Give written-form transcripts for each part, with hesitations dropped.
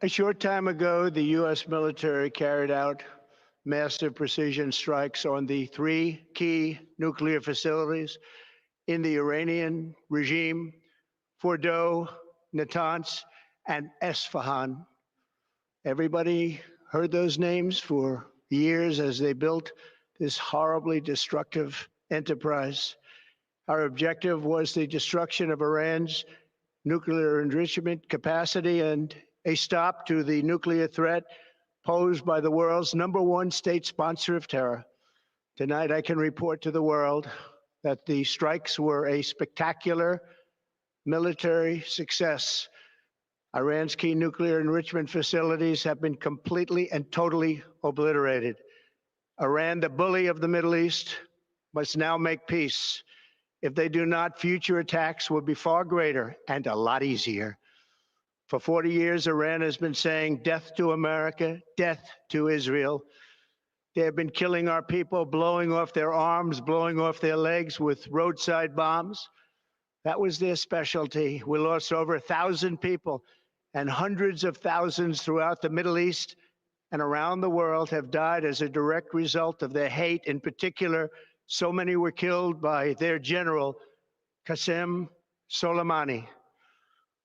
A short time ago, the U.S. military carried out massive precision strikes on the three key nuclear facilities in the Iranian regime: Fordow, Natanz, and Esfahan. Everybody heard those names for years as they built this horribly destructive enterprise. Our objective was the destruction of Iran's nuclear enrichment capacity and a stop to the nuclear threat posed by the world's #1 state sponsor of terror. Tonight, I can report to the world that the strikes were a spectacular military success. Iran's key nuclear enrichment facilities have been completely and totally obliterated. Iran, the bully of the Middle East, must now make peace. If they do not, future attacks will be far greater and a lot easier. For 40 years, Iran has been saying death to America, death to Israel. They have been killing our people, blowing off their arms, blowing off their legs with roadside bombs. That was their specialty. We lost over 1,000 people, and hundreds of thousands throughout the Middle East and around the world have died as a direct result of their hate. In particular, so many were killed by their general, Qasem Soleimani.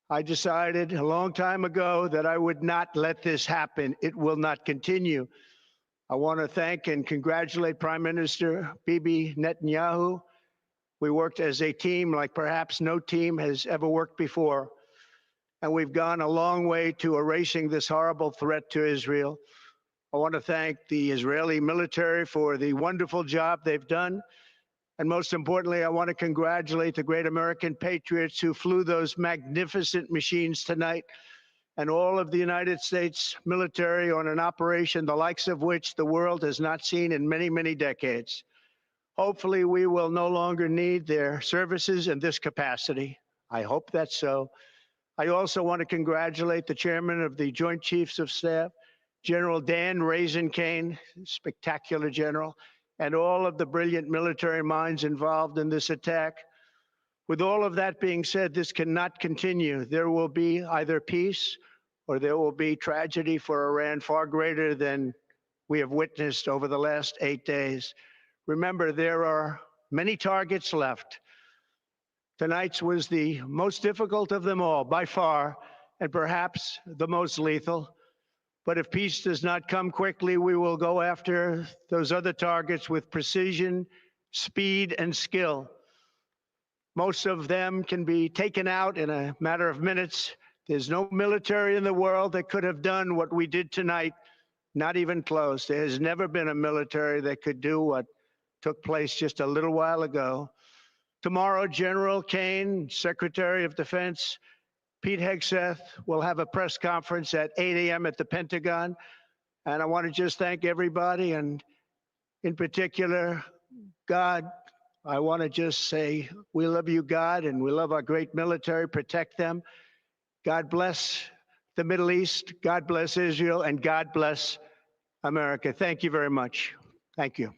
I decided a long time ago that I would not let this happen. It will not continue. I want to thank and congratulate Prime Minister Bibi Netanyahu. We worked as a team like perhaps no team has ever worked before. And we've gone a long way to erasing this horrible threat to Israel. I want to thank the Israeli military for the wonderful job they've done. And most importantly, I want to congratulate the great American patriots who flew those magnificent machines tonight, and all of the United States military on an operation the likes of which the world has not seen in many, many decades. Hopefully, we will no longer need their services in this capacity. I hope that's so. I also want to congratulate the chairman of the Joint Chiefs of Staff, General Dan Kane, spectacular general, and all of the brilliant military minds involved in this attack. With all of that being said, this cannot continue. There will be either peace or there will be tragedy for Iran far greater than we have witnessed over the last 8 days. Remember, there are many targets left. Tonight's was the most difficult of them all, by far, and perhaps the most lethal. But if peace does not come quickly, we will go after those other targets with precision, speed, and skill. Most of them can be taken out in a matter of minutes. There's no military in the world that could have done what we did tonight, not even close. There has never been a military that could do what took place just a little while ago. Tomorrow, General Kane, Secretary of Defense, Pete Hegseth will have a press conference at 8 a.m. at the Pentagon. And I want to just thank everybody, and in particular, God. I want to just say, we love you, God, and we love our great military. Protect them. God bless the Middle East. God bless Israel, and God bless America. Thank you very much. Thank you.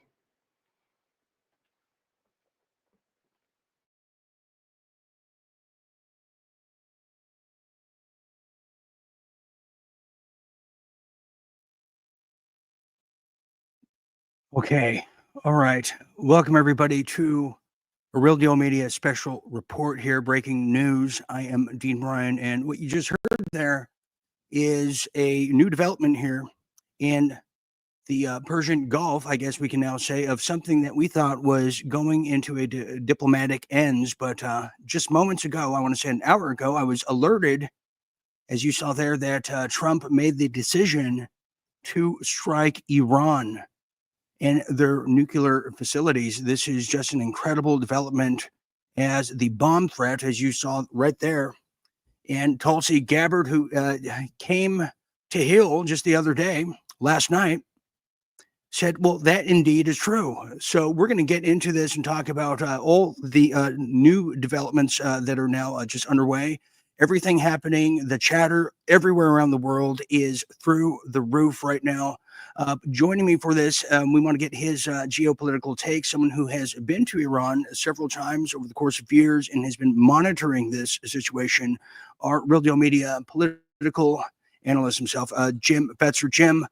Okay. All right. Welcome, everybody, to a Real Deal Media special report here, breaking news. I am Dean Ryan, and what you just heard there is a new development here in the Persian Gulf, I guess we can now say, of something that we thought was going into a diplomatic ends. But just moments ago, I want to say an hour ago, I was alerted, as you saw there, that Trump made the decision to strike Iran and their nuclear facilities. This is just an incredible development, as the bomb threat, as you saw right there. And Tulsi Gabbard, who came to Hill just the other day, last night, said, well, that indeed is true. So we're going to get into this and talk about all the new developments that are now just underway. Everything happening, the chatter everywhere around the world is through the roof right now. Joining me for this, we want to get his geopolitical take, someone who has been to Iran several times over the course of years and has been monitoring this situation. Our Real Deal Media political analyst himself, Jim Fetzer. Jim,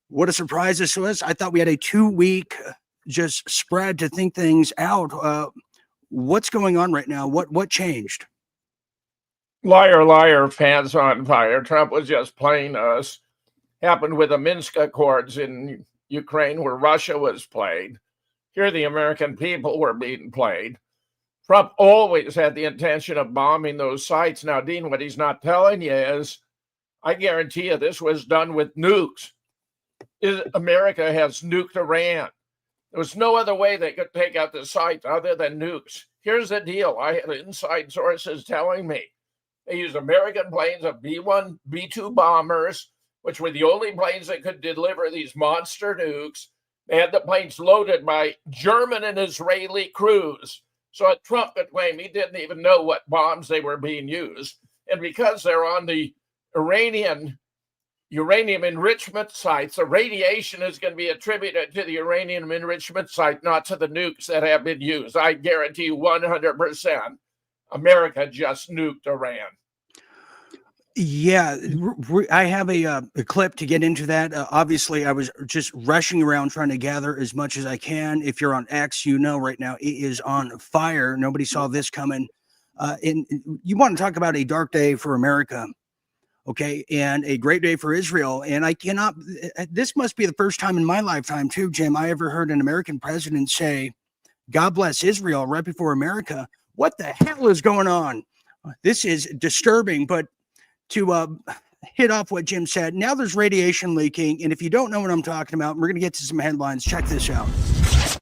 what a surprise this was. I thought we had a 2-week just spread to think things out. What's going on right now? What changed? Liar, liar, pants on fire. Trump was just playing us. Happened with the Minsk Accords in Ukraine, where Russia was played. Here, the American people were being played. Trump always had the intention of bombing those sites. Now, Dean, what he's not telling you is, I guarantee you this was done with nukes. America has nuked Iran. There was no other way they could take out the site other than nukes. Here's the deal. I had inside sources telling me they used American planes of B-1, B-2 bombers, which were the only planes that could deliver these monster nukes. They had the planes loaded by German and Israeli crews. So Trump could claim he didn't even know what bombs they were being used. And because they're on the uranium enrichment sites, the radiation is going to be attributed to the uranium enrichment site, not to the nukes that have been used. I guarantee you 100% America just nuked Iran. Yeah, I have a clip to get into that. Obviously, I was just rushing around trying to gather as much as I can. If you're on X, you know right now it is on fire. Nobody saw this coming. And you want to talk about a dark day for America, okay, and a great day for Israel. And I cannot, this must be the first time in my lifetime too, Jim, I ever heard an American president say, God bless Israel, right before America. What the hell is going on? This is disturbing, but to hit off what Jim said, now there's radiation leaking, and if you don't know what I'm talking about, we're going to get to some headlines. Check this out.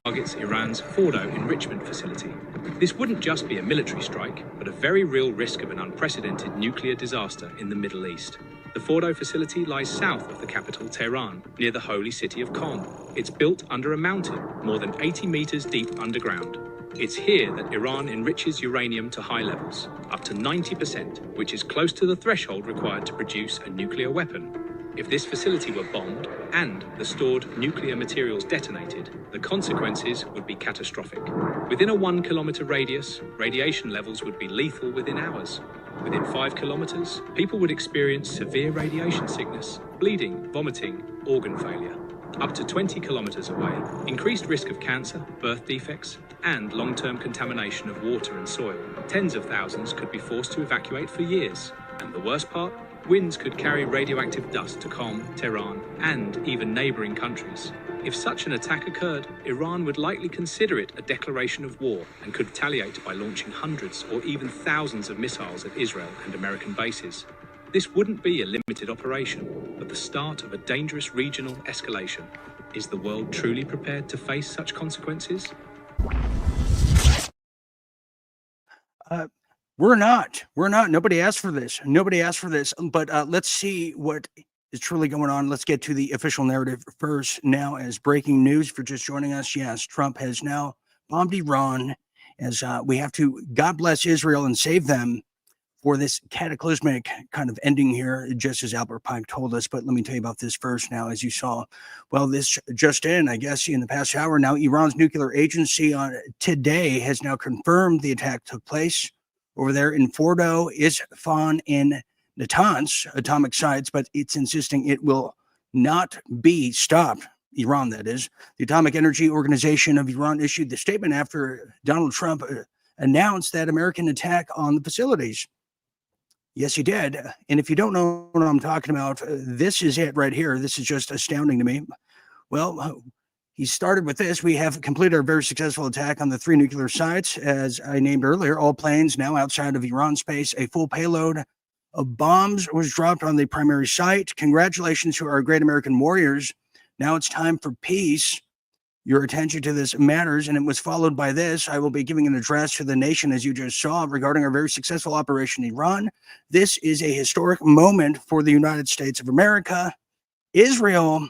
Targets Iran's Fordo enrichment facility. This wouldn't just be a military strike, but a very real risk of an unprecedented nuclear disaster in the Middle East. The Fordo facility lies south of the capital, Tehran, near the holy city of Qom. It's built under a mountain, more than 80 meters deep underground. It's here that Iran enriches uranium to high levels, up to 90%, which is close to the threshold required to produce a nuclear weapon. If this facility were bombed and the stored nuclear materials detonated, the consequences would be catastrophic. Within a 1 kilometer radius, radiation levels would be lethal within hours. Within 5 kilometers, people would experience severe radiation sickness, bleeding, vomiting, organ failure. Up to 20 kilometers away, increased risk of cancer, birth defects, and long-term contamination of water and soil. Tens of thousands could be forced to evacuate for years. And the worst part? Winds could carry radioactive dust to Qom, Tehran, and even neighboring countries. If such an attack occurred, Iran would likely consider it a declaration of war and could retaliate by launching hundreds or even thousands of missiles at Israel and American bases. This wouldn't be a limited operation, but the start of a dangerous regional escalation. Is the world truly prepared to face such consequences? We're not. Nobody asked for this. But let's see what is truly going on. Let's get to the official narrative first. Now, as breaking news for just joining us, yes, Trump has now bombed Iran as we have to, God bless Israel and save them for this cataclysmic kind of ending here, just as Albert Pike told us. But let me tell you about this first now, as you saw. Well, this just in, I guess, in the past hour now, Iran's nuclear agency on today has now confirmed the attack took place over there in Fordo, Isfahan, and Natanz atomic sites, but it's insisting it will not be stopped. Iran, that is. The Atomic Energy Organization of Iran issued the statement after Donald Trump announced that American attack on the facilities. Yes, he did. And if you don't know what I'm talking about, this is it right here. This is just astounding to me. Well, he started with this. We have completed our very successful attack on the 3 nuclear sites. As I named earlier, all planes now outside of Iran space. A full payload of bombs was dropped on the primary site. Congratulations to our great American warriors. Now it's time for peace. Your attention to this matters, and it was followed by this. I will be giving an address to the nation, as you just saw, regarding our very successful Operation Iran. This is a historic moment for the United States of America. Israel,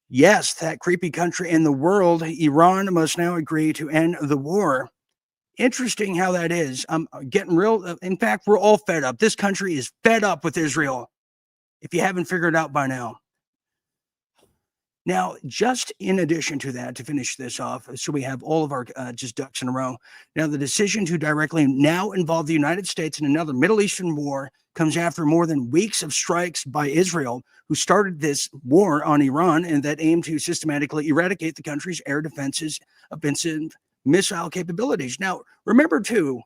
yes, that creepy country in the world, Iran must now agree to end the war. Interesting how that is. I'm getting real. In fact, we're all fed up. This country is fed up with Israel, if you haven't figured it out by now. Now, just in addition to that, to finish this off, so we have all of our just ducks in a row. Now, the decision to directly now involve the United States in another Middle Eastern war comes after more than weeks of strikes by Israel, who started this war on Iran and that aimed to systematically eradicate the country's air defenses, offensive missile capabilities. Now, remember too,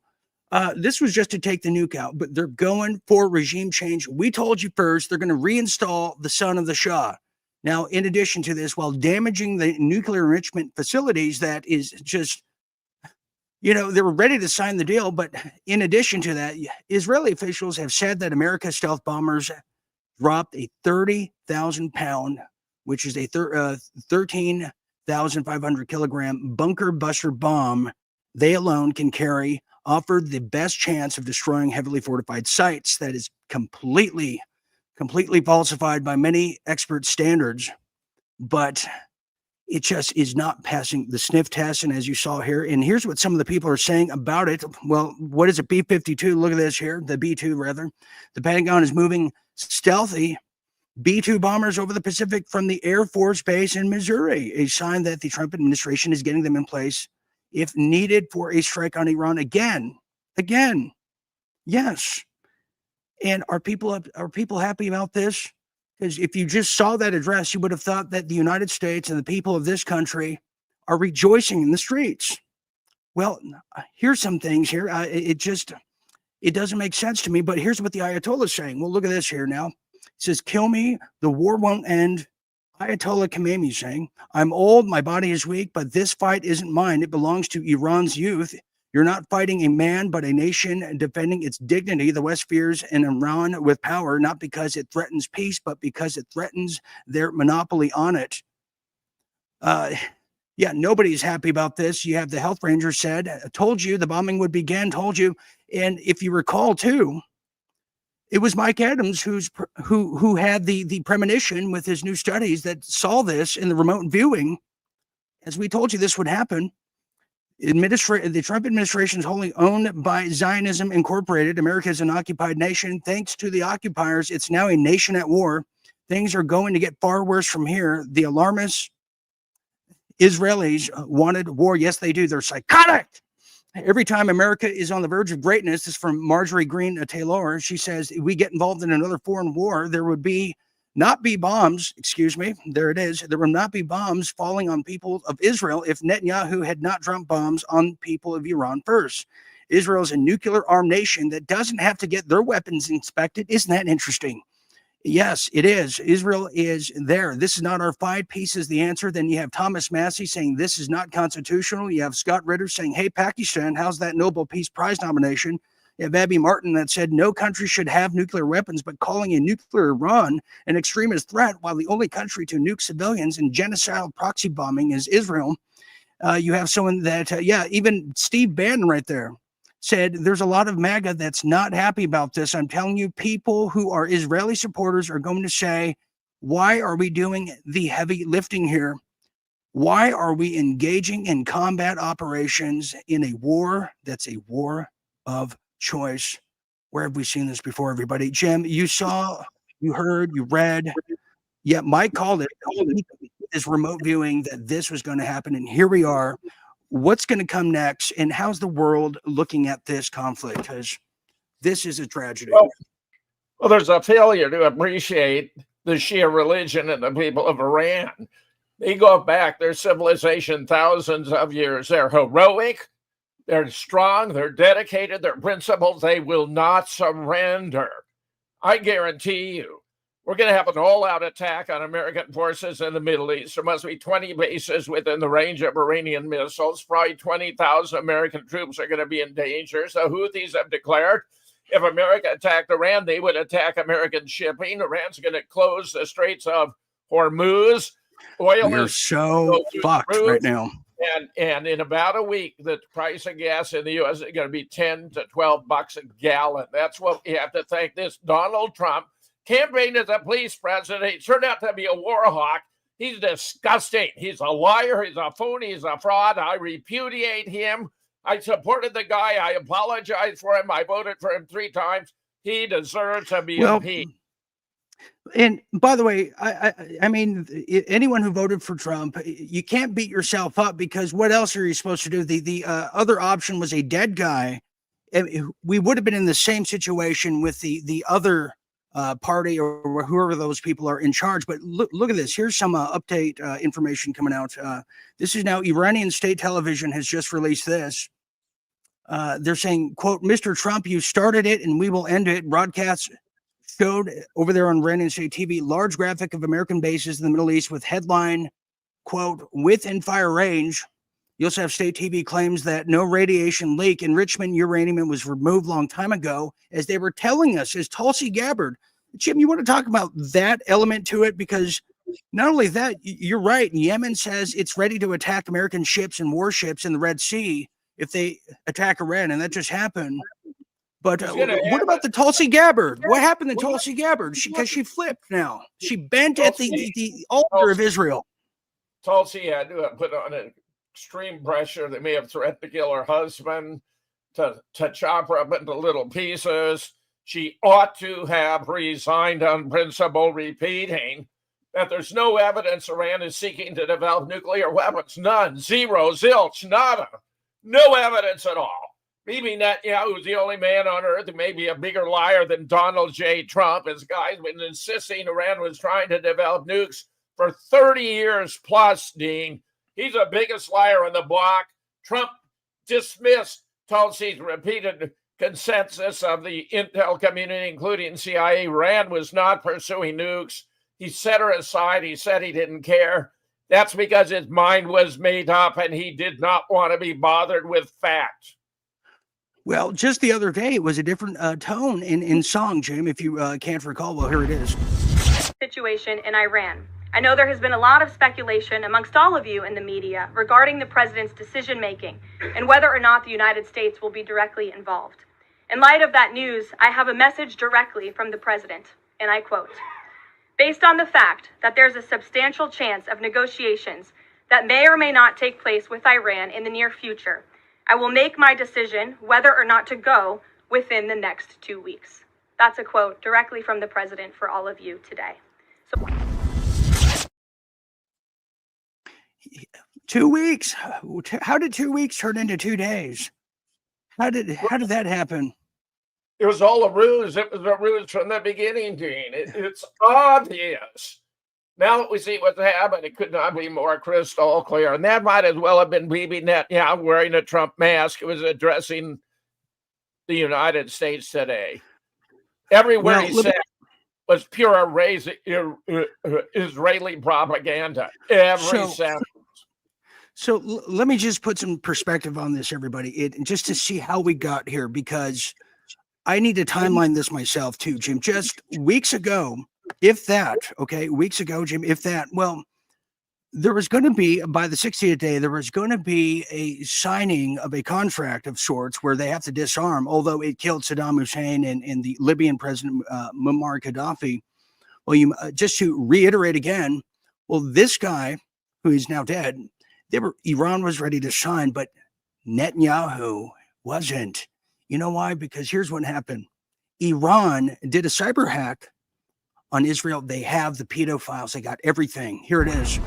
this was just to take the nuke out, but they're going for regime change. We told you first, they're going to reinstall the son of the Shah. Now, in addition to this, while damaging the nuclear enrichment facilities, that is just, they were ready to sign the deal. But in addition to that, Israeli officials have said that America's stealth bombers dropped a 30,000-pound, which is a 13,500 kilogram bunker buster bomb they alone can carry, offered the best chance of destroying heavily fortified sites. That is completely falsified by many expert standards, but it just is not passing the sniff test. And as you saw here, and here's what some of the people are saying about it. Well, what is it? B-52. Look at this here. The B-2 rather. The Pentagon is moving stealthy B-2 bombers over the Pacific from the Air Force Base in Missouri, a sign that the Trump administration is getting them in place if needed for a strike on Iran again. Yes. And are people happy about this? Because if you just saw that address, you would have thought that the United States and the people of this country are rejoicing in the streets. Well, here's some things here. It doesn't make sense to me, but here's what the Ayatollah is saying. Well, look at this here now. It says, kill me, the war won't end. Ayatollah Khamenei saying, I'm old, my body is weak, but this fight isn't mine. It belongs to Iran's youth. You're not fighting a man, but a nation defending its dignity. The West fears an Iran with power, not because it threatens peace, but because it threatens their monopoly on it. Nobody's happy about this. You have the health ranger said, told you the bombing would begin, told you. And if you recall too, it was Mike Adams who had the premonition with his new studies that saw this in the remote viewing. As we told you, this would happen. The Trump administration is wholly owned by Zionism Incorporated. America is an occupied nation. Thanks to the occupiers, it's now a nation at war. Things are going to get far worse from here. The alarmists, Israelis wanted war. Yes, they do. They're psychotic. Every time America is on the verge of greatness, this is from Marjorie Green Taylor. She says, we get involved in another foreign war, there would not be bombs, there it is. There will not be bombs falling on people of Israel if Netanyahu had not dropped bombs on people of Iran first. Israel is a nuclear-armed nation that doesn't have to get their weapons inspected. Isn't that interesting? Yes, it is. Israel is there. This is not our fight. Peace is the answer. Then you have Thomas Massey saying this is not constitutional. You have Scott Ritter saying, hey, Pakistan, how's that Nobel Peace Prize nomination? You have Abby Martin that said no country should have nuclear weapons, but calling a nuclear Iran an extremist threat while the only country to nuke civilians and genocidal proxy bombing is Israel. You have someone that, even Steve Bannon right there said there's a lot of MAGA that's not happy about this. I'm telling you, people who are Israeli supporters are going to say, why are we doing the heavy lifting here? Why are we engaging in combat operations in a war that's a war of choice? Where have we seen this before, everybody? Jim, you saw, you heard, you read. Yeah, Mike called it this remote viewing that this was going to happen. And here we are. What's going to come next? And how's the world looking at this conflict? Because this is a tragedy. Well, there's a failure to appreciate the Shia religion and the people of Iran. They go back their civilization thousands of years. They're heroic. They're strong. They're dedicated. They're principled. They will not surrender. I guarantee you, we're going to have an all-out attack on American forces in the Middle East. There must be 20 bases within the range of Iranian missiles. Probably 20,000 American troops are going to be in danger. So Houthis have declared if America attacked Iran, they would attack American shipping. Iran's going to close the Straits of Hormuz. Oil We're is so fucked right now. And in about a week, the price of gas in the U.S. is going to be $10 to $12 a gallon. That's what we have to thank this Donald Trump. Campaigned as a police president. He turned out to be a war hawk. He's disgusting. He's a liar. He's a phony. He's a fraud. I repudiate him. I supported the guy. I apologize for him. I voted for him 3 times. He deserves to be impeached. And by the way, I mean, anyone who voted for Trump, you can't beat yourself up, because what else are you supposed to do? The other option was a dead guy. And we would have been in the same situation with the other party or whoever those people are in charge. But look at this. Here's some update information coming out. This is now Iranian state television has just released this. They're saying, quote, "Mr. Trump, you started it and we will end it." Broadcasts showed over there on Iranian state TV large graphic of American bases in the Middle East with headline, quote, "Within fire range." You also have state TV claims that no radiation leak. Enrichment uranium was removed long time ago, as they were telling us, as Tulsi Gabbard. Jim, you want to talk about that element to it? Because not only that, you're right. Yemen says it's ready to attack American ships and warships in the Red Sea if they attack Iran, and that just happened. But what about the Tulsi Gabbard? What happened to Tulsi Gabbard? Because she flipped now. She bent at the altar of Israel. Tulsi had to put on an extreme pressure. They may have threatened to kill her husband, to chop her up into little pieces. She ought to have resigned on principle, repeating that there's no evidence Iran is seeking to develop nuclear weapons. None. Zero. Zilch. Nada. No evidence at all. Bibi Netanyahu is the only man on earth who may be a bigger liar than Donald J. Trump. This guy's been insisting Iran was trying to develop nukes for 30 years plus, Dean. He's the biggest liar on the block. Trump dismissed Tulsi's repeated consensus of the intel community, including CIA. Iran was not pursuing nukes. He set her aside. He said he didn't care. That's because his mind was made up and he did not want to be bothered with facts. Well, just the other day, it was a different tone in song, Jim, if you can't recall. Well, here it is. Situation in Iran. I know there has been a lot of speculation amongst all of you in the media regarding the president's decision-making and whether or not the United States will be directly involved. In light of that news, I have a message directly from the president, and I quote, "Based on the fact that there's a substantial chance of negotiations that may or may not take place with Iran in the near future, I will make my decision whether or not to go within the next 2 weeks." That's a quote directly from the president for all of you today. So 2 weeks. How did 2 weeks turn into 2 days? How did that happen? It was all a ruse. It was a ruse from the beginning, Dean. It's obvious. Now that we see what's happened, it could not be more crystal clear. And that might as well have been Bibi Netanyahu wearing a Trump mask who was addressing the United States today. Everywhere he said was pure Israeli propaganda. Every sentence. So let me just put some perspective on this, everybody, just to see how we got here, because I need to timeline this myself too, Jim. Just weeks ago, if that, okay, weeks ago, Jim, if that, well, there was going to be, by the 60th day, there was going to be a signing of a contract of sorts where they have to disarm, although it killed Saddam Hussein and the Libyan president, Muammar Gaddafi. Well, just to reiterate again, well, this guy, who is now dead, Iran was ready to sign, but Netanyahu wasn't. You know why? Because here's what happened. Iran did a cyber hack on Israel. They have the pedophiles. They got everything. Here it is.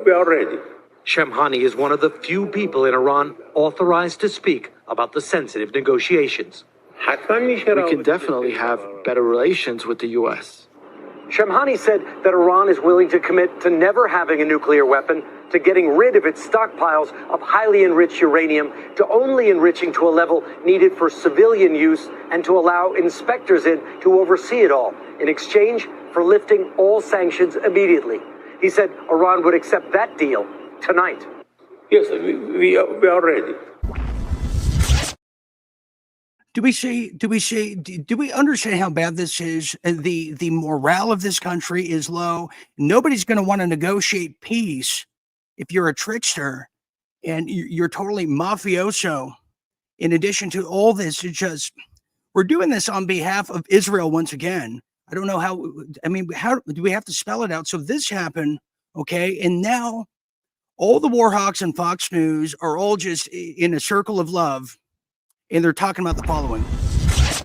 We are ready. Shemhani is one of the few people in Iran authorized to speak about the sensitive negotiations. We can definitely have better relations with the U.S. Shemhani said that Iran is willing to commit to never having a nuclear weapon, to getting rid of its stockpiles of highly enriched uranium, to only enriching to a level needed for civilian use, and to allow inspectors in to oversee it all, in exchange for lifting all sanctions immediately. He said Iran would accept that deal tonight. Yes, we are ready. Do we understand how bad this is? The morale of this country is low. Nobody's going to want to negotiate peace if you're a trickster and you're totally mafioso. In addition to all this, we're doing this on behalf of Israel once again. I don't know how do we have to spell it out? So this happened, okay? And now all the war hawks and Fox News are all just in a circle of love. And they're talking about the following.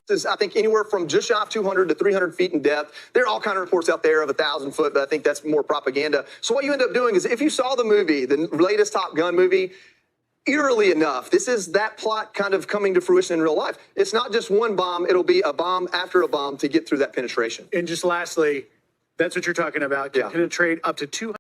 is, I think, anywhere from just shy of 200 to 300 feet in depth. There are all kind of reports out there of 1,000 foot, but I think that's more propaganda. So what you end up doing is, if you saw the movie, the latest Top Gun movie, eerily enough, this is that plot kind of coming to fruition in real life. It's not just one bomb. It'll be a bomb after a bomb to get through that penetration. And just lastly, that's what you're talking about. To penetrate up to 200.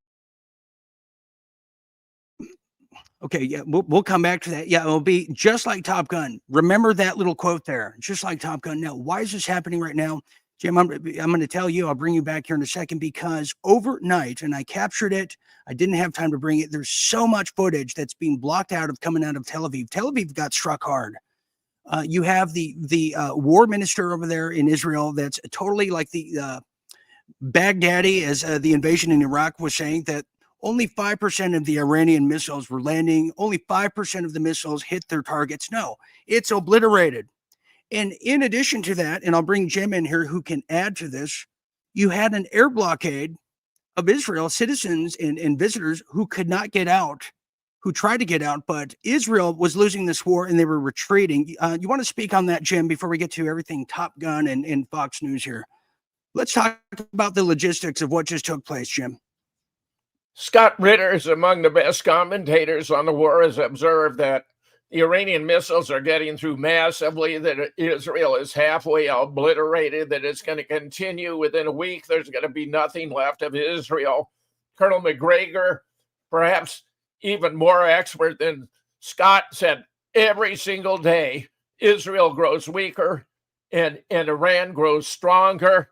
Okay, yeah, we'll come back to that. Yeah, it'll be just like Top Gun. Remember that little quote there, just like Top Gun. Now, why is this happening right now? Jim, I'm going to tell you, I'll bring you back here in a second, because overnight, and I captured it, I didn't have time to bring it. There's so much footage that's being blocked out of coming out of Tel Aviv. Tel Aviv got struck hard. You have the war minister over there in Israel that's totally like the Baghdadi, as the invasion in Iraq was saying, that only 5% of the Iranian missiles were landing. Only 5% of the missiles hit their targets. No, it's obliterated. And in addition to that, and I'll bring Jim in here who can add to this, you had an air blockade of Israel, citizens and visitors who could not get out, who tried to get out, but Israel was losing this war and they were retreating. You want to speak on that, Jim, before we get to everything Top Gun and Fox News here? Let's talk about the logistics of what just took place, Jim. Scott Ritter is among the best commentators on the war, has observed that the Iranian missiles are getting through massively, that Israel is halfway obliterated, that it's going to continue within a week. There's going to be nothing left of Israel. Colonel McGregor, perhaps even more expert than Scott, said every single day Israel grows weaker and Iran grows stronger.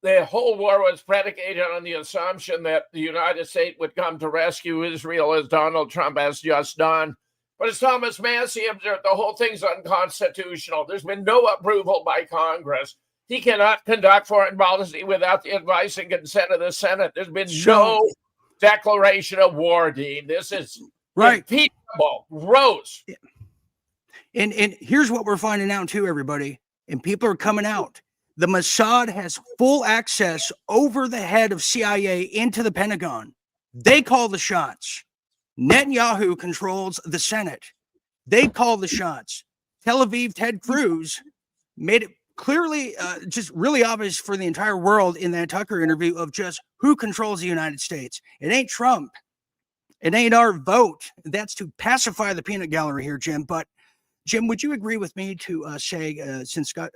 The whole war was predicated on the assumption that the United States would come to rescue Israel, as Donald Trump has just done. But as Thomas Massey observed, the whole thing's unconstitutional. There's been no approval by Congress. He cannot conduct foreign policy without the advice and consent of the Senate. There's been no declaration of war, Dean. This is impeachable, gross. And here's what we're finding out too, everybody, and people are coming out. The Mossad has full access over the head of CIA into the Pentagon. They call the shots. Netanyahu controls the Senate. They call the shots. Tel Aviv, Ted Cruz made it clearly just really obvious for the entire world in that Tucker interview of just who controls the United States. It ain't Trump. It ain't our vote. That's to pacify the peanut gallery here, Jim. But Jim, would you agree with me to say, since Scott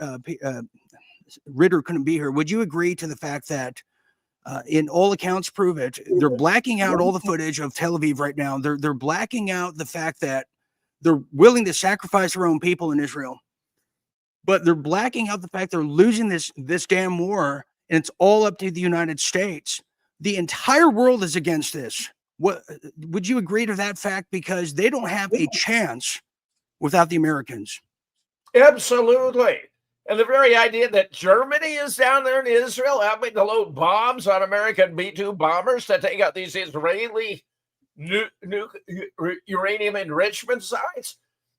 Ritter couldn't be here, would you agree to the fact that in all accounts prove it, they're blacking out all the footage of Tel Aviv right now. They're blacking out the fact that they're willing to sacrifice their own people in Israel, but they're blacking out the fact they're losing this damn war, and it's all up to the United States. The entire world is against this. What would you agree to that fact? Because they don't have a chance without the Americans. Absolutely. And the very idea that Germany is down there in Israel having to load bombs on American B-2 bombers to take out these Israeli uranium enrichment sites.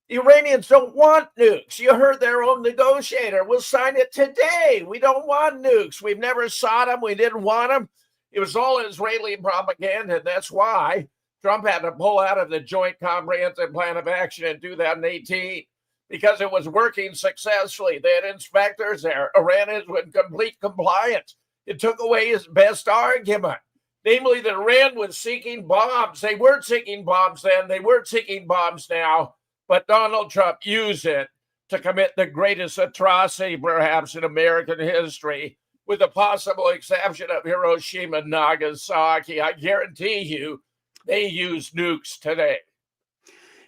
The Iranians don't want nukes. You heard their own negotiator. We'll sign it today. We don't want nukes. We've never sought them. We didn't want them. It was all Israeli propaganda, and that's why Trump had to pull out of the Joint Comprehensive Plan of Action in 2018. Because it was working successfully. They had inspectors there. Iran is in complete compliance. It took away his best argument, namely that Iran was seeking bombs. They weren't seeking bombs then. They weren't seeking bombs now. But Donald Trump used it to commit the greatest atrocity, perhaps, in American history, with the possible exception of Hiroshima and Nagasaki. I guarantee you they use nukes today.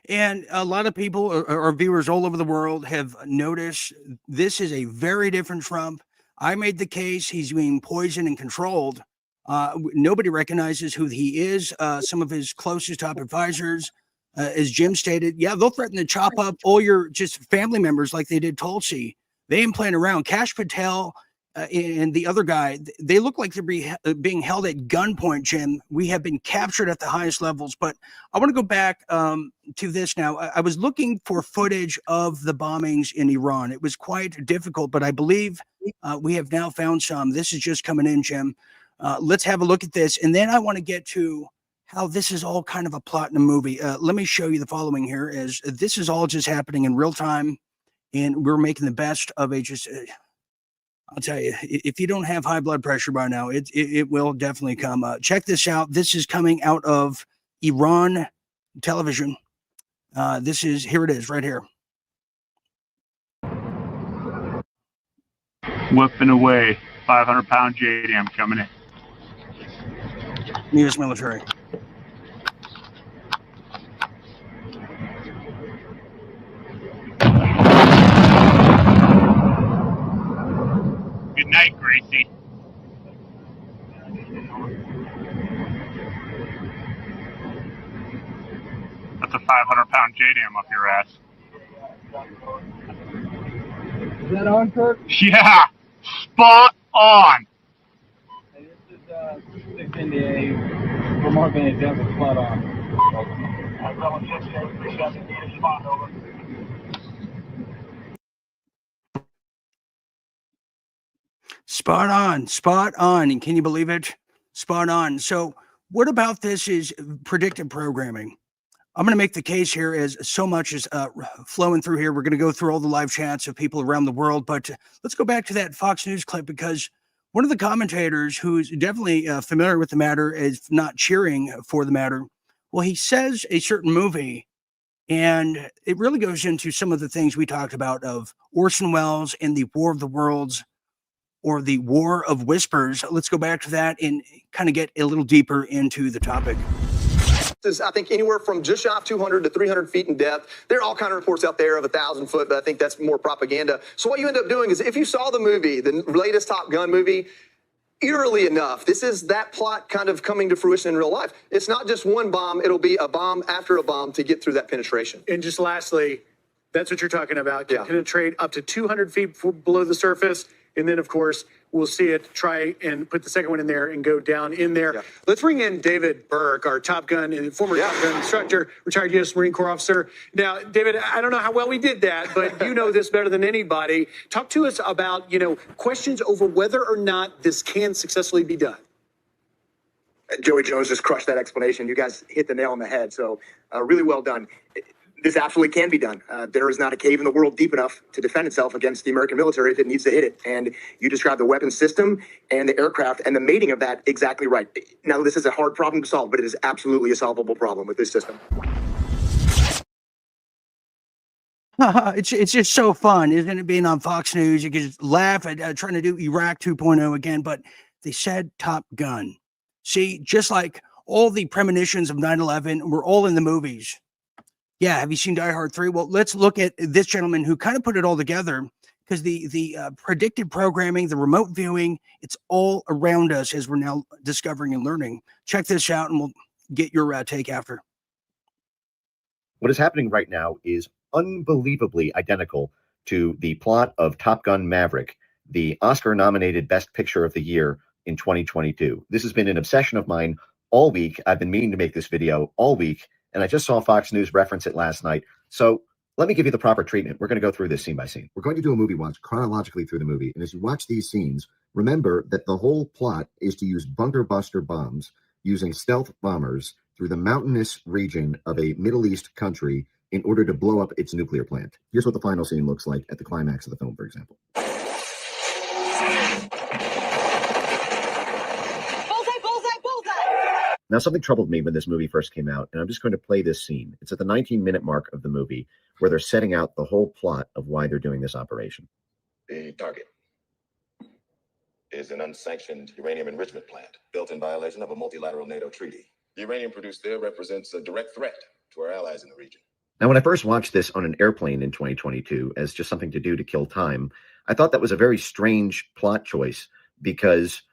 And a lot of people, or viewers all over the world, have noticed this is a very different Trump. I made the case he's being poisoned and controlled. Nobody recognizes who he is. Some of his closest top advisors, as Jim stated, yeah, they'll threaten to chop up all your just family members like they did Tulsi. They ain't playing around. Kash Patel and the other guy, they look like they're being held at gunpoint, Jim. We have been captured at the highest levels. But I want to go back to this now. I was looking for footage of the bombings in Iran. It was quite difficult, but I believe we have now found some. This is just coming in, Jim. Let's have a look at this. And then I want to get to how this is all kind of a plot in a movie. Let me show you the following here. As this is all just happening in real time. and we're making the best of a just. I'll tell you, if you don't have high blood pressure by now, it will definitely come. Check this out. This is coming out of Iran television. Here it is right here. Whipping away, 500-pound JDAM coming in. U.S. military. Good night, Gracie. That's a 500-pound JDAM up your ass. Is that on, Kirk? Yeah, spot on. Hey, this is 6 NDA. For more than an example, spot on. Spot on. And can you believe it? Spot on. So what about this is predictive programming? I'm going to make the case here as so much is flowing through here. We're going to go through all the live chats of people around the world, but let's go back to that Fox News clip, because one of the commentators who's definitely familiar with the matter is not cheering for the matter. Well, he says a certain movie, and it really goes into some of the things we talked about of Orson Welles and the War of the Worlds, or the War of Whispers. Let's go back to that and kind of get a little deeper into the topic. I think anywhere from just shy of 200 to 300 feet in depth. There are all kind of reports out there of 1,000 foot, but I think that's more propaganda. So what you end up doing is, if you saw the movie, the latest Top Gun movie, eerily enough, this is that plot kind of coming to fruition in real life. It's not just one bomb. It'll be a bomb after a bomb to get through that penetration. And just lastly, that's what you're talking about. Yeah. Penetrate up to 200 feet below the surface. And then, of course, we'll see it try and put the second one in there and go down in there. Yeah. Let's bring in David Burke, our Top Gun and former Top Gun instructor, retired U.S. Marine Corps officer. Now, David, I don't know how well we did that, but you know this better than anybody. Talk to us about, questions over whether or not this can successfully be done. Joey Jones just crushed that explanation. You guys hit the nail on the head. So really well done. This absolutely can be done. There is not a cave in the world deep enough to defend itself against the American military if it needs to hit it. And you described the weapon system and the aircraft and the mating of that exactly right. Now, this is a hard problem to solve, but it is absolutely a solvable problem with this system. It's just so fun, isn't it, being on Fox News? You can just laugh at trying to do Iraq 2.0 again, but they said Top Gun. See, just like all the premonitions of 9/11 were all in the movies. Yeah, have you seen Die Hard 3? Well, let's look at this gentleman who kind of put it all together, because the predictive programming, the remote viewing, it's all around us as we're now discovering and learning. Check this out, and we'll get your take after. What is happening right now is unbelievably identical to the plot of Top Gun Maverick, the Oscar-nominated Best Picture of the Year in 2022. This has been an obsession of mine all week. I've been meaning to make this video all week, and I just saw Fox News reference it last night. So let me give you the proper treatment. We're going to go through this scene by scene. We're going to do a movie watch chronologically through the movie. And as you watch these scenes, remember that the whole plot is to use bunker buster bombs using stealth bombers through the mountainous region of a Middle East country in order to blow up its nuclear plant. Here's what the final scene looks like at the climax of the film, for example. Now, something troubled me when this movie first came out, and I'm just going to play this scene. It's at the 19-minute mark of the movie where they're setting out the whole plot of why they're doing this operation. The target is an unsanctioned uranium enrichment plant built in violation of a multilateral NATO treaty. The uranium produced there represents a direct threat to our allies in the region. Now, when I first watched this on an airplane in 2022 as just something to do to kill time, I thought that was a very strange plot choice, because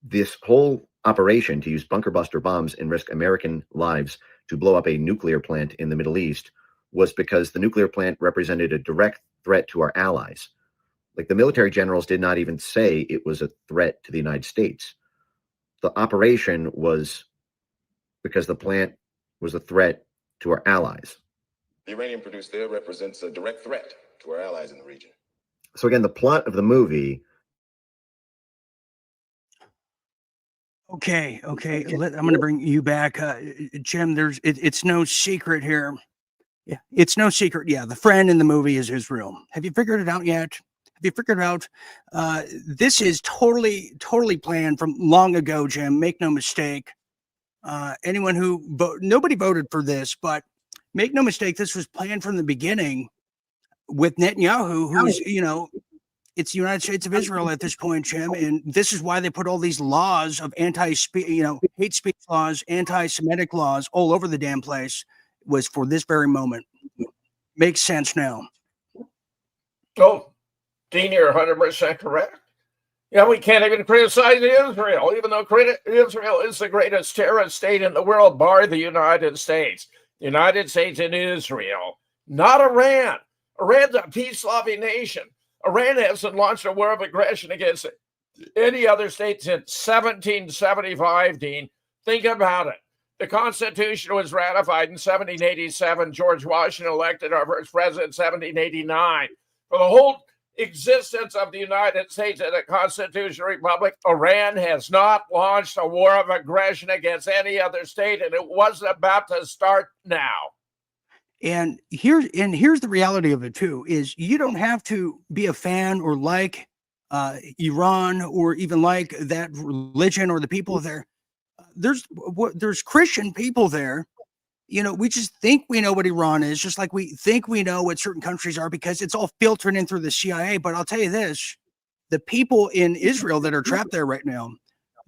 this whole operation to use bunker buster bombs and risk American lives to blow up a nuclear plant in the Middle East was because the nuclear plant represented a direct threat to our allies. Like, the military generals did not even say it was a threat to the United States. The operation was because the plant was a threat to our allies. The uranium produced there represents a direct threat to our allies in the region. So again, the plot of the movie. Okay. I'm going to bring you back, Jim. It's no secret here Yeah, it's no secret. Yeah, the friend in the movie is Israel. Have you figured it out yet? Have you figured out this is totally planned from long ago, Jim? Make no mistake. Anyone who nobody voted for this, but make no mistake, this was planned from the beginning with Netanyahu, who's it's the United States of Israel at this point, Jim, and this is why they put all these laws of hate speech laws, anti-Semitic laws all over the damn place. Was for this very moment. Makes sense now. Oh, Dean, you're 100% correct. Yeah, we can't even criticize Israel, even though Israel is the greatest terrorist state in the world, bar the United States. The United States and Israel, not Iran. Iran's a peace-loving nation. Iran hasn't launched a war of aggression against any other state since 1775, Dean. Think about it. The Constitution was ratified in 1787. George Washington elected our first president in 1789. For the whole existence of the United States as a constitutional republic, Iran has not launched a war of aggression against any other state, and it wasn't about to start now. And here's the reality of it too: is you don't have to be a fan or like Iran or even like that religion or the people there. There's Christian people there. We just think we know what Iran is, just like we think we know what certain countries are because it's all filtered in through the CIA. But I'll tell you this, the people in Israel that are trapped there right now,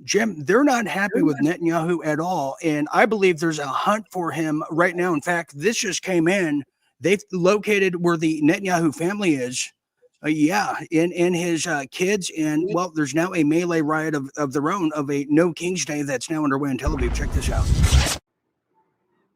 Jim, they're not happy with Netanyahu at all. And I believe there's a hunt for him right now. In fact, this just came in. They've located where the Netanyahu family is. And his kids. And, well, there's now a melee riot of their own, of a No King's Day that's now underway in Tel Aviv. Check this out.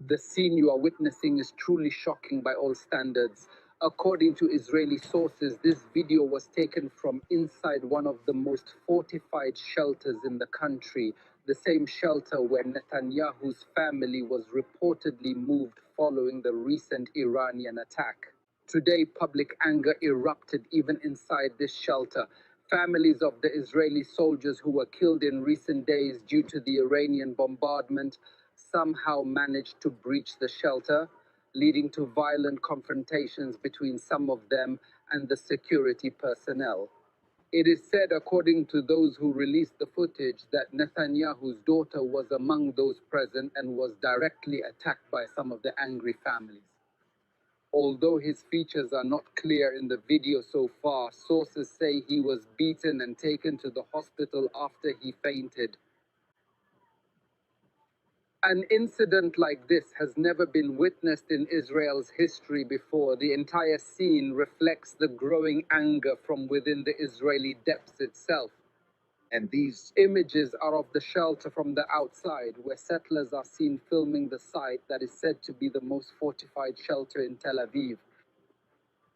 The scene you are witnessing is truly shocking by all standards. According to Israeli sources, this video was taken from inside one of the most fortified shelters in the country, the same shelter where Netanyahu's family was reportedly moved following the recent Iranian attack. Today, public anger erupted even inside this shelter. Families of the Israeli soldiers who were killed in recent days due to the Iranian bombardment somehow managed to breach the shelter, leading to violent confrontations between some of them and the security personnel. It is said, according to those who released the footage, that Netanyahu's daughter was among those present and was directly attacked by some of the angry families. Although his features are not clear in the video so far, sources say he was beaten and taken to the hospital after he fainted. An incident like this has never been witnessed in Israel's history before. The entire scene reflects the growing anger from within the Israeli depths itself. And these images are of the shelter from the outside, where settlers are seen filming the site that is said to be the most fortified shelter in Tel Aviv.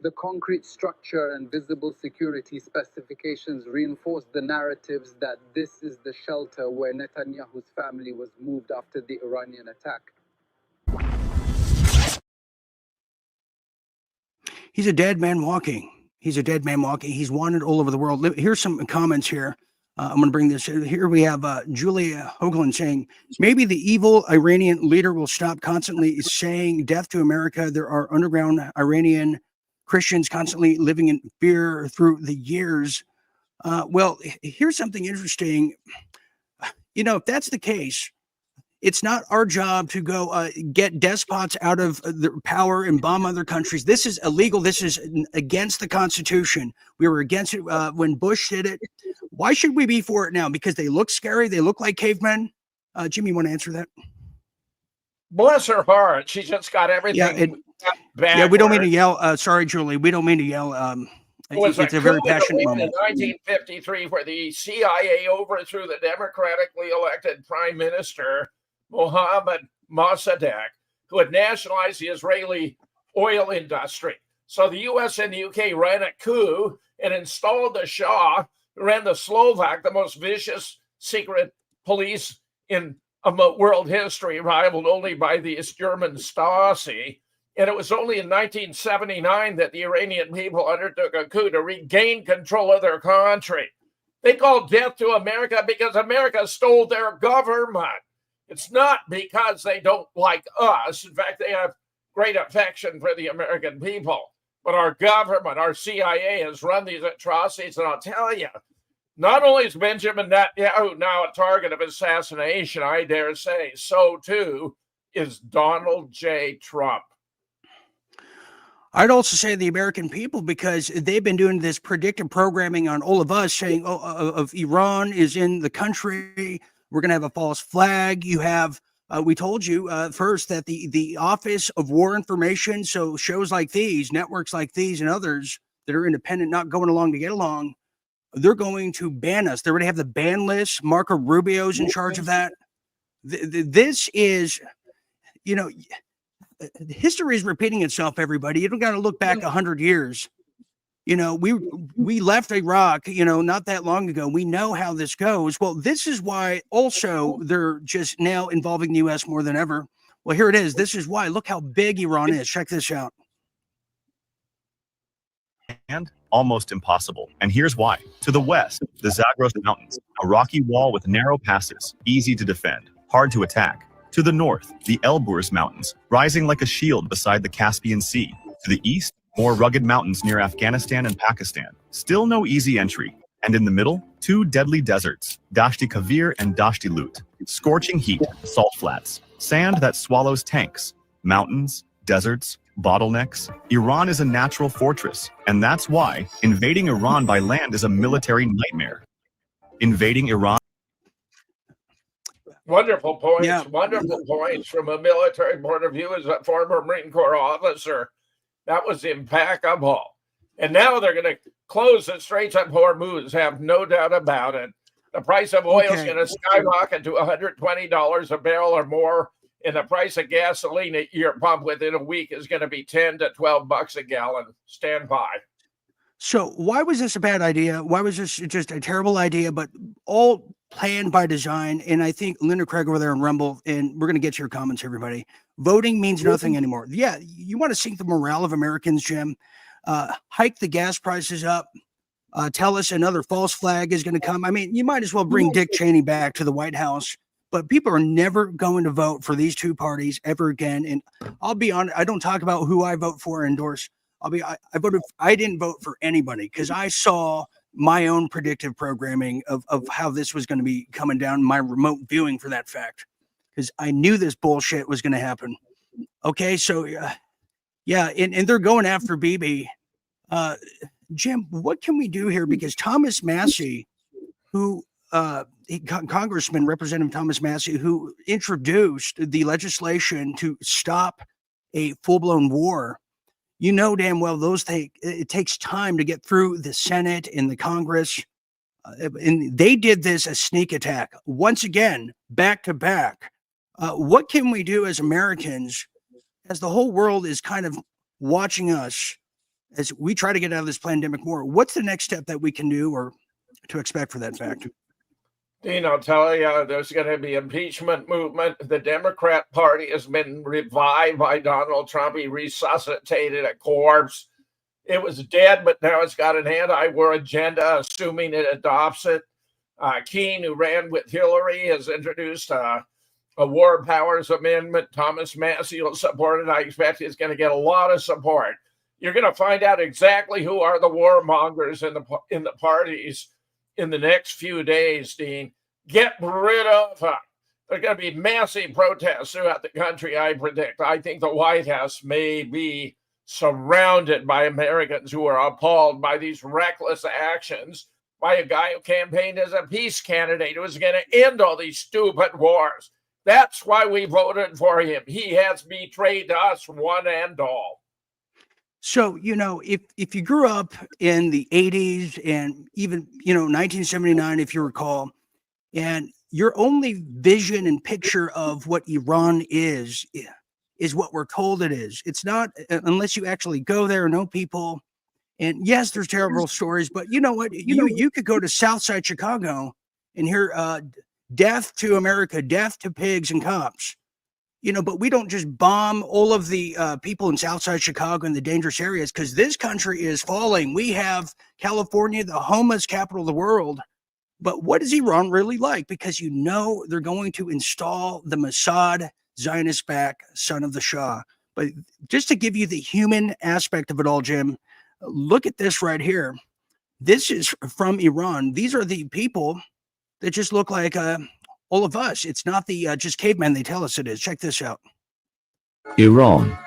The concrete structure and visible security specifications reinforce the narratives that this is the shelter where Netanyahu's family was moved after the Iranian attack. He's a dead man walking. He's a dead man walking. He's wanted all over the world. Here's some comments here. I'm going to bring this here. We have Julia Hoagland saying, maybe the evil Iranian leader will stop constantly saying death to America. There are underground Iranian Christians constantly living in fear through the years. Well, here's something interesting. If that's the case, it's not our job to go get despots out of their power and bomb other countries. This is illegal. This is against the Constitution. We were against it when Bush did it. Why should we be for it now? Because they look scary. They look like cavemen. Jimmy, you want to answer that? Bless her heart. She just got everything. Yeah, we don't mean to yell. Sorry, Julie. We don't mean to yell. It's a very passionate moment. In 1953, where the CIA overthrew the democratically elected prime minister, Mohammad Mossadegh, who had nationalized the Israeli oil industry. So the U.S. and the U.K. ran a coup and installed the Shah, who ran the Slovak, the most vicious secret police in world history, rivaled only by the East German Stasi. And it was only in 1979 that the Iranian people undertook a coup to regain control of their country. They called death to America because America stole their government. It's not because they don't like us. In fact, they have great affection for the American people. But our government, our CIA has run these atrocities. And I'll tell you, not only is Benjamin Netanyahu now a target of assassination, I dare say, so too is Donald J. Trump. I'd also say the American people, because they've been doing this predictive programming on all of us, saying, oh, of Iran is in the country, we're going to have a false flag. You have, we told you first that the Office of War Information, so shows like these, networks like these and others that are independent, not going along to get along, they're going to ban us. They're going to have the ban list. Marco Rubio's in charge of that. This is, you know, history is repeating itself, everybody. You don't got to look back 100 years. You know, we left Iraq, you know, not that long ago. We know how this goes. Well, this is why also they're just now involving the U.S. more than ever. Well, here it is. This is why. Look how big Iran is. Check this out. And almost impossible. And here's why. To the west, the Zagros Mountains, a rocky wall with narrow passes, easy to defend, hard to attack. To the north, the Elburz Mountains, rising like a shield beside the Caspian Sea. To the east, more rugged mountains near Afghanistan and Pakistan. Still no easy entry. And in the middle, two deadly deserts, Dashti Kavir and Dashti Lut. Scorching heat, salt flats, sand that swallows tanks, mountains, deserts, bottlenecks. Iran is a natural fortress, and that's why invading Iran by land is a military nightmare. Invading Iran. Wonderful points, wonderful points from a military point of view as a former Marine Corps officer. That was impeccable. And now they're going to close the Straits of Hormuz, have no doubt about it. The price of oil is going to skyrocket to $120 a barrel or more, and the price of gasoline at your pump within a week is going to be 10 to 12 bucks a gallon. Stand by. So why was this a bad idea? Why was this just a terrible idea, but all planned by design? And I think Linda Craig over there in Rumble, and we're going to get to your comments, everybody. Voting means nothing anymore. Yeah, you want to sink the morale of Americans, Jim. Hike the gas prices up. Tell us another false flag is going to come. I mean, you might as well bring Dick Cheney back to the White House. But people are never going to vote for these two parties ever again. And I'll be honest, I don't talk about who I vote for or endorse. I didn't vote for anybody because I saw my own predictive programming of how this was going to be coming down, my remote viewing for that fact, because I knew this bullshit was going to happen. Okay, so yeah, and they're going after Bibi. Jim, what can we do here? Because Thomas Massey, who Congressman Representative Thomas Massey, who introduced the legislation to stop a full-blown war, you know damn well it takes time to get through the Senate and the Congress. And they did this a sneak attack once again, back to back. What can we do as Americans, as the whole world is kind of watching us as we try to get out of this pandemic war? What's the next step that we can do or to expect for that fact? Dean, I'll tell you, there's going to be impeachment movement. The Democrat Party has been revived by Donald Trump. He resuscitated a corpse. It was dead, but now it's got an anti-war agenda, assuming it adopts it. Keene, who ran with Hillary, has introduced a War Powers Amendment. Thomas Massey will support it. I expect he's going to get a lot of support. You're going to find out exactly who are the warmongers in the parties in the next few days, Dean. Get rid of them. There's going to be massive protests throughout the country, I predict. I think the White House may be surrounded by Americans who are appalled by these reckless actions by a guy who campaigned as a peace candidate who was going to end all these stupid wars. That's why we voted for him. He has betrayed us, one and all. So, you know, if you grew up in the 80s and even, 1979, if you recall, and your only vision and picture of what Iran is what we're told it is. It's not, unless you actually go there and know people. And yes, there's terrible stories, but you know what? You could go to Southside Chicago and hear death to America, death to pigs and cops. But we don't just bomb all of the people in Southside Chicago and the dangerous areas because this country is falling. We have California, the homeless capital of the world. But what is Iran really like? Because they're going to install the Mossad Zionist-backed son of the Shah. But just to give you the human aspect of it all, Jim, look at this right here. This is from Iran. These are the people that just look like all of us. It's not the just cavemen they tell us it is. Check this out. Iran.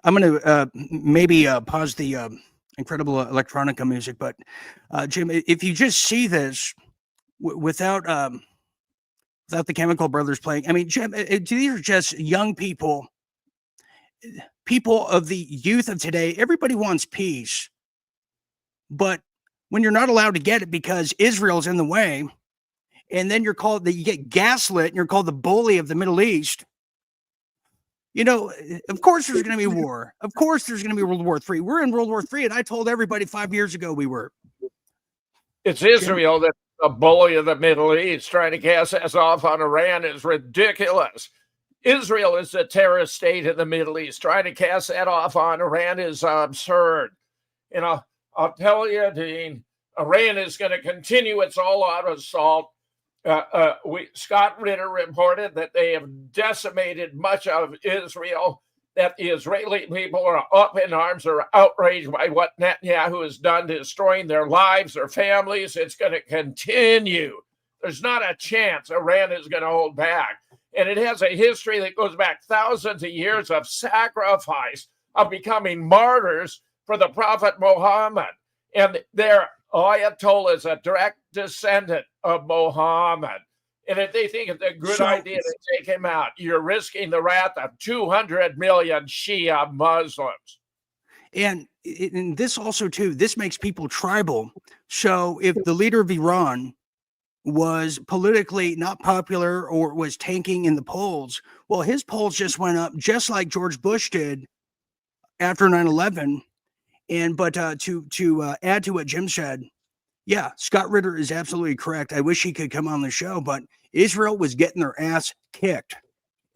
I'm going to maybe pause the incredible electronica music, but Jim, if you just see this without the Chemical Brothers playing, I mean, Jim, these are just young people, people of the youth of today. Everybody wants peace, but when you're not allowed to get it because Israel's in the way, and then you get gaslit and you're called the bully of the Middle East. You know, of course there's going to be war. Of course there's going to be World War III. We're in World War III, and I told everybody 5 years ago we were. It's Israel that's the bully of the Middle East. Trying to cast us off on Iran is ridiculous. Israel is the terrorist state in the Middle East. Trying to cast that off on Iran is absurd. And I'll tell you, Dean, Iran is going to continue its all-out assault. Scott Ritter reported that they have decimated much of Israel, that the Israeli people are up in arms, are outraged by what Netanyahu has done, destroying their lives, their families. It's going to continue. There's not a chance Iran is going to hold back. And it has a history that goes back thousands of years of sacrifice, of becoming martyrs for the Prophet Muhammad. And their Ayatollah is a direct descendant of Muhammad. And if they think it's a good idea to take him out, you're risking the wrath of 200 million Shia Muslims. And this also, too, this makes people tribal. So if the leader of Iran was politically not popular or was tanking in the polls, well, his polls just went up just like George Bush did after 9/11. But to add to what Jim said, yeah, Scott Ritter is absolutely correct. I wish he could come on the show, but Israel was getting their ass kicked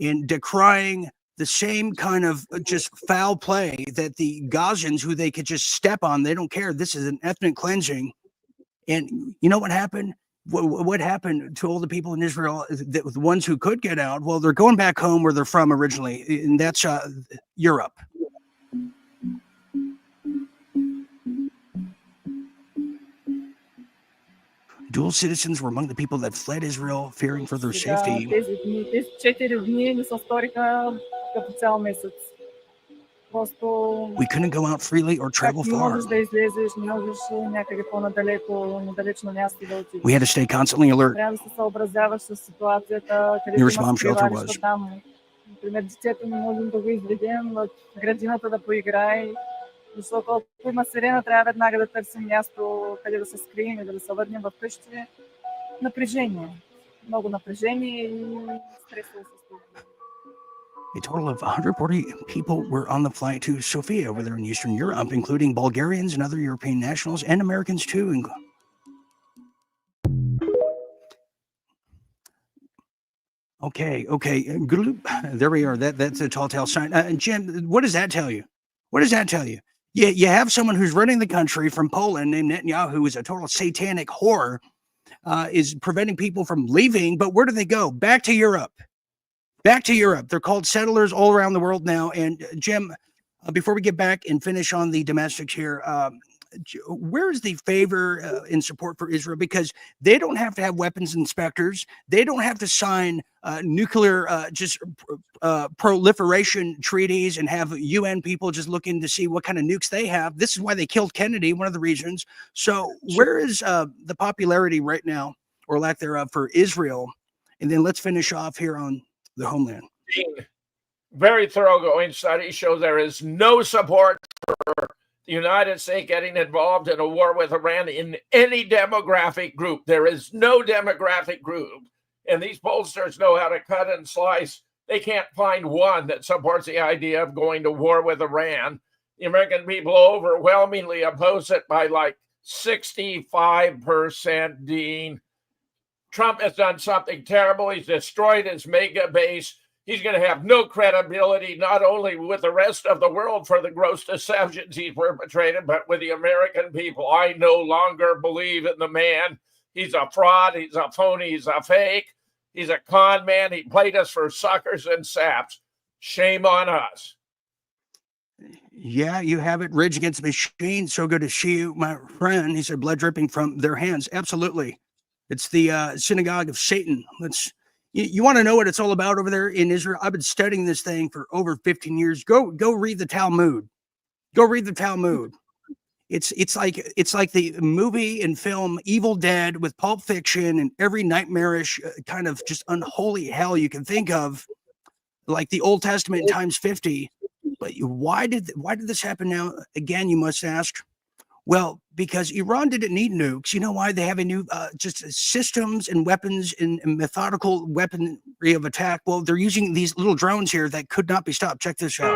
and decrying the same kind of just foul play that the Gazans, who they could just step on, they don't care. This is an ethnic cleansing. And you know what happened? What happened to all the people in Israel, the ones who could get out? Well, they're going back home where they're from originally, and that's Europe. Dual citizens were among the people that fled Israel, fearing for their safety. Тези 4 дни ми се сториха като цял месец. Просто we couldn't go out freely or travel не far. можеш да излезеш, не можеш някъде по-надалеко, надалечно място да отидеш. We had to stay constantly alert. Трябва да се съобразяваш с ситуацията, където Nearest има bomb shelter пребиваващо was. там. Например, детето не можем да го изведем в градината да поиграе, защото ако има сирена, трябва веднага да търсим място, къде да се скрием и да се върнем в къщи. Напрежение. Много напрежение и стресово състояние. A total of 140 people were on the flight to Sofia over there in Eastern Europe, including Bulgarians and other European nationals and Americans too. Okay. There we are. That's a tall tale sign. Jim, what does that tell you? What does that tell you? You have someone who's running the country from Poland named Netanyahu, who is a total satanic whore, is preventing people from leaving. But where do they go? Back to Europe. Back to Europe. They're called settlers all around the world now. And Jim, before we get back and finish on the domestics here, where is the favor in support for Israel? Because they don't have to have weapons inspectors. They don't have to sign nuclear proliferation treaties and have UN people just looking to see what kind of nukes they have. This is why they killed Kennedy, one of the reasons. So where is the popularity right now, or lack thereof, for Israel? And then let's finish off here on the homeland. Very thoroughgoing study shows there is no support for the United States getting involved in a war with Iran in any demographic group. There is no demographic group, and these pollsters know how to cut and slice. They can't find one that supports the idea of going to war with Iran. The American people overwhelmingly oppose it by like 65%, Dean. Trump has done something terrible. He's destroyed his mega base. He's going to have no credibility, not only with the rest of the world for the gross deceptions he's perpetrated, but with the American people. I no longer believe in the man. He's a fraud. He's a phony. He's a fake. He's a con man. He played us for suckers and saps. Shame on us. Yeah, you have it. Rage Against the Machine. So good to see you, my friend. He said blood dripping from their hands. Absolutely. It's the synagogue of Satan. You want to know what it's all about over there in Israel? I've been studying this thing for over 15 years. Go read the Talmud. Go read the Talmud. It's like the movie and film Evil Dead with Pulp Fiction and every nightmarish kind of just unholy hell you can think of, like the Old Testament times 50. But why did this happen now? Again, you must ask. Well, because Iran didn't need nukes. You know why? They have a new just systems and weapons and methodical weaponry of attack. Well, they're using these little drones here that could not be stopped. Check this out.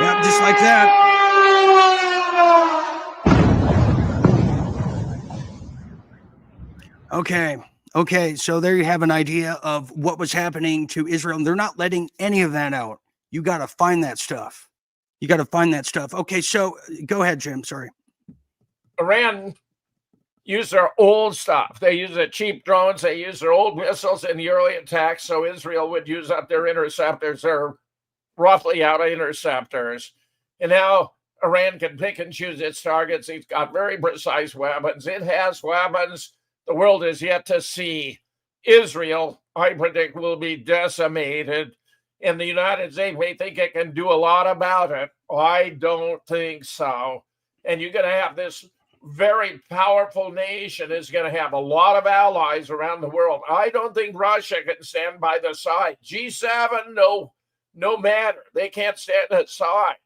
Yeah, just like that. Okay, so there you have an idea of what was happening to Israel. And they're not letting any of that out. You got to find that stuff. Okay, so go ahead, Jim. Sorry. Iran use their old stuff. They use the cheap drones. They use their old missiles in the early attacks, so Israel would use up their interceptors. They're roughly out of interceptors. And now Iran can pick and choose its targets. It's got very precise weapons. It has weapons the world is yet to see. Israel, I predict, will be decimated. And the United States may think it can do a lot about it. I don't think so. And you're going to have this very powerful nation is going to have a lot of allies around the world. I don't think Russia can stand by the side. G7, no matter. They can't stand aside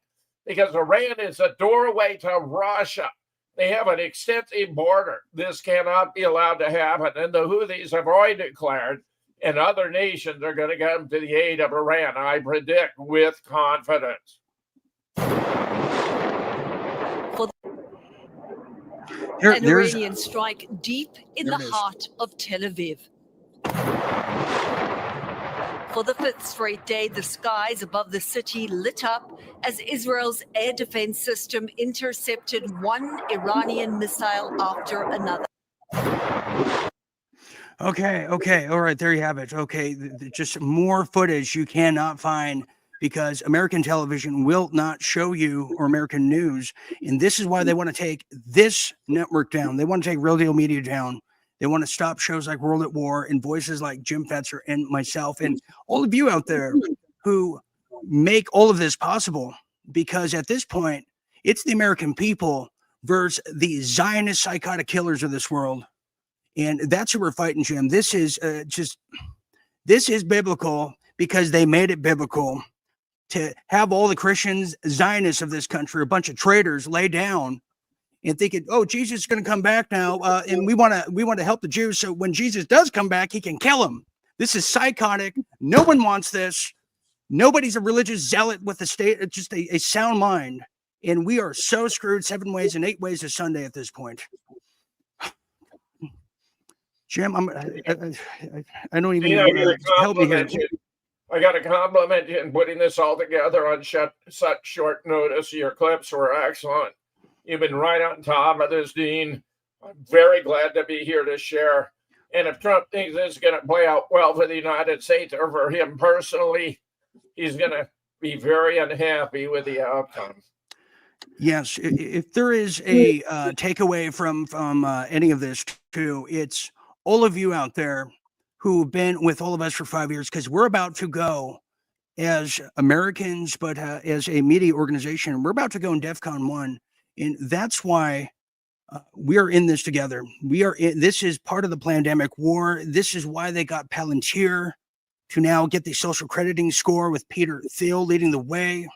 because Iran is a doorway to Russia. They have an extensive border. This cannot be allowed to happen. And the Houthis have already declared, and other nations are going to come to the aid of Iran, I predict, with confidence. An Iranian strike deep in the heart of Tel Aviv. For the fifth straight day, the skies above the city lit up as Israel's air defense system intercepted one Iranian missile after another. Okay. All right, there you have it. Okay, just more footage you cannot find because American television will not show you, or American news. And this is why they want to take this network down. They want to take Real Deal Media down. They want to stop shows like World at War and voices like Jim Fetzer and myself and all of you out there who make all of this possible. Because at this point, it's the American people versus the Zionist psychotic killers of this world. And that's who we're fighting, Jim. This is this is biblical because they made it biblical to have all the Christians, Zionists of this country, a bunch of traitors, lay down and thinking, oh, Jesus is going to come back now, and we want to help the Jews. So when Jesus does come back, he can kill them. This is psychotic. No one wants this. Nobody's a religious zealot with a state, just a sound mind. And we are so screwed 7 ways and 8 ways to Sunday at this point. Jim, I don't even know. Help me here. I got to compliment you in putting this all together on such short notice. Your clips were excellent. You've been right on top of this, Dean. I'm very glad to be here to share. And if Trump thinks this is going to play out well for the United States or for him personally, he's going to be very unhappy with the outcome. Yes, if there is a takeaway from any of this too, it's all of you out there who've been with all of us for 5 years, because we're about to go as Americans, but as a media organization, we're about to go in DEFCON 1. And that's why we are in this together. This is part of the pandemic war. This is why they got Palantir to now get the social crediting score with Peter Thiel leading the way.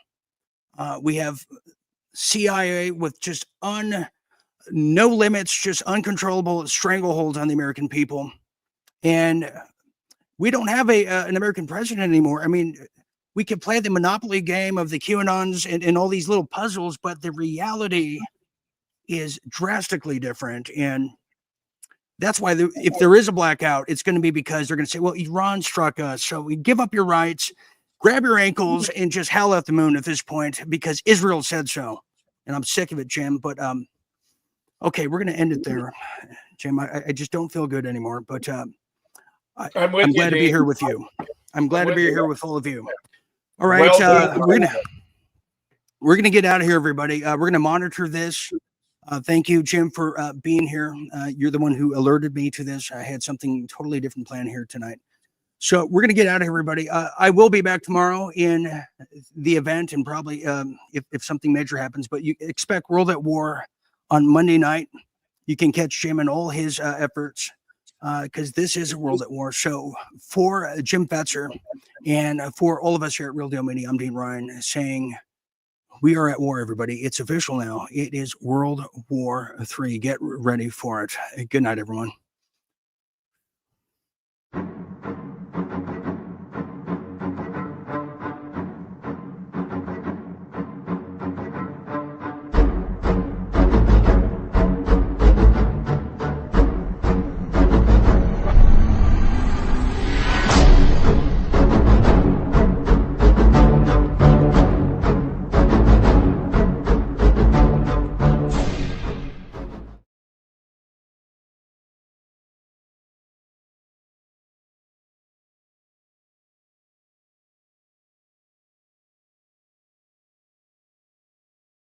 We have CIA with just no limits, just uncontrollable strangleholds on the American people. And we don't have an American president anymore. I mean, we can play the Monopoly game of the QAnons and all these little puzzles, but the reality is drastically different. And that's why if there is a blackout, it's going to be because they're going to say, well, Iran struck us. So we give up your rights, grab your ankles, and just howl at the moon at this point because Israel said so. And I'm sick of it, Jim. But okay, we're going to end it there, Jim. I just don't feel good anymore. But I'm glad to be here with you. I'm glad to be here with all of you. All right, we're gonna get out of here, everybody. We're gonna monitor this. Thank you, Jim, for being here. You're the one who alerted me to this. I had something totally different planned here tonight. So we're gonna get out of here, everybody. I will be back tomorrow in the event, and probably if something major happens. But you expect World at War on Monday night. You can catch Jim and all his efforts. Because this is a world at war. So for Jim Fetzer and for all of us here at Real Deal Media, I'm Dean Ryan saying we are at war, everybody. It's official now. It is World War III. Get ready for it. Good night, everyone.